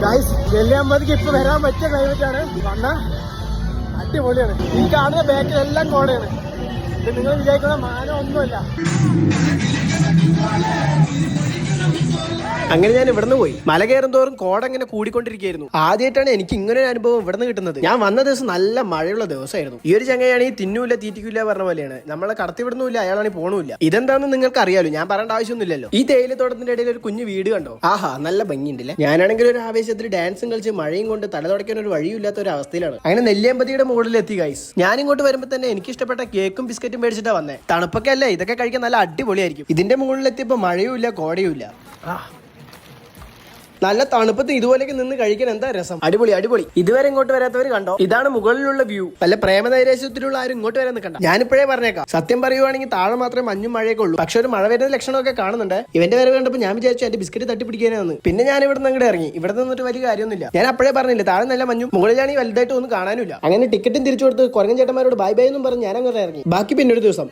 Guys നെല്ലിയാമ്പതിക്ക് ഇപ്പൊ വരാൻ പറ്റിയ ക്ലൈമറ്റ് ആണ്. വന്ന അടിപൊളിയാണ്. ഈ കാണുന്ന ബാക്കിലെല്ലാം കോടയാണ്. ഇത് നിങ്ങൾ വിചാരിക്കുന്ന മാനം ഒന്നുമല്ല. അങ്ങനെ ഞാൻ ഇവിടുന്ന് പോയി. മല കയറും തോറും കോട ഇങ്ങനെ കൂടിക്കൊണ്ടിരിക്കുകയായിരുന്നു. ആദ്യമായിട്ടാണ് എനിക്ക് ഇങ്ങനെ ഒരു അനുഭവം ഇവിടുന്ന് കിട്ടുന്നത്. ഞാൻ വന്ന ദിവസം നല്ല മഴയുള്ള ദിവസമായിരുന്നു. ഈ ഒരു ചങ്ങയാണെങ്കിൽ തിന്നൂല്ല തീറ്റിക്കൂല പറഞ്ഞ പോലെയാണ്. നമ്മളെ കടത്തി വിടുന്നില്ല, അയാളാണെങ്കിൽ പോണൂല്ല. ഇതെന്താണെന്ന് നിങ്ങൾക്ക് അറിയാലോ, ഞാൻ പറയേണ്ട ആവശ്യമൊന്നുമില്ലല്ലോ. ഈ തേയിലത്തോട്ടത്തിന്റെ ഇടയിൽ ഒരു കുഞ്ഞു വീട് കണ്ടോ? ആഹാ, നല്ല ഭംഗിയുണ്ടല്ലേ. ഞാനാണെങ്കിൽ ഒരു ആവേശത്തിൽ ഡാൻസും കളിച്ച് മഴയും കൊണ്ട് തല തുടയ്ക്കാൻ ഒരു വഴിയില്ലാത്ത ഒരു അവസ്ഥയിലാണ്. അങ്ങനെ നെല്ലിയാമ്പതിയുടെ മുകളിൽ എത്തി ഗൈസ്. ഞാൻ ഇങ്ങോട്ട് വരുമ്പോൾ തന്നെ എനിക്ക് ഇഷ്ടപ്പെട്ട കേക്കും ബിസ്ക്കറ്റും മേടിച്ചിട്ടാ വന്നേ. തണുപ്പൊക്കെ അല്ലേ, ഇതൊക്കെ കഴിക്കാൻ നല്ല അടിപൊളിയായിരിക്കും. ഇതിന്റെ മുകളിൽ എത്തിയപ്പോൾ മഴയും ഇല്ല കോടയും ഇല്ല. നല്ല തണുപ്പത്ത് ഇതുപോലെയൊക്കെ നിന്ന് കഴിക്കാൻ എന്താ രസം. അടിപൊളി അടിപൊളി. ഇതുവരെ ഇങ്ങോട്ട് വരാത്തവർ കണ്ടോ, ഇതാണ് മുകളിലുള്ള വ്യൂ. വല്ല പ്രേമനൈരാശ്യത്തിലുള്ള ആരും ഇങ്ങോട്ട് വരാൻ നിൽക്കണ്ട. ഞാനിപ്പോഴേ പറഞ്ഞേക്കാം, സത്യം പറയുവാണെങ്കിൽ താഴെ മാത്രമേ മഞ്ഞും മഴയൊക്കെ ഉള്ളൂ. പക്ഷെ ഒരു മഴ വരുന്ന ലക്ഷണമൊക്കെ കാണുന്നുണ്ട്. ഇവന്റെ വരെ കണ്ടപ്പോൾ ഞാൻ വിചാരിച്ചു എന്റെ ബിസ്ക്കറ്റ് തട്ടിപ്പിടിക്കാനാണ്. പിന്നെ ഞാൻ ഇവിടെ നിന്ന് അങ്ങോട്ട് ഇറങ്ങി. ഇവിടെ നിന്നിട്ട് വലിയ കാര്യമൊന്നുമില്ല. ഞാൻ അപ്പോഴേ പറഞ്ഞില്ല, താഴെ നല്ല മഞ്ഞും മുകളിലാണെങ്കിൽ വലുതായിട്ട് ഒന്നും കാണാനില്ല. അങ്ങനെ ടിക്കറ്റും തിരിച്ചു കൊടുത്ത് കുരങ്ങൻ ചേട്ടന്മാരോട് ബൈ ബൈ എന്നും പറഞ്ഞ് ഞാൻ അങ്ങോട്ട് ഇറങ്ങി. ബാക്കി പിന്നെ ഒരു ദിവസം.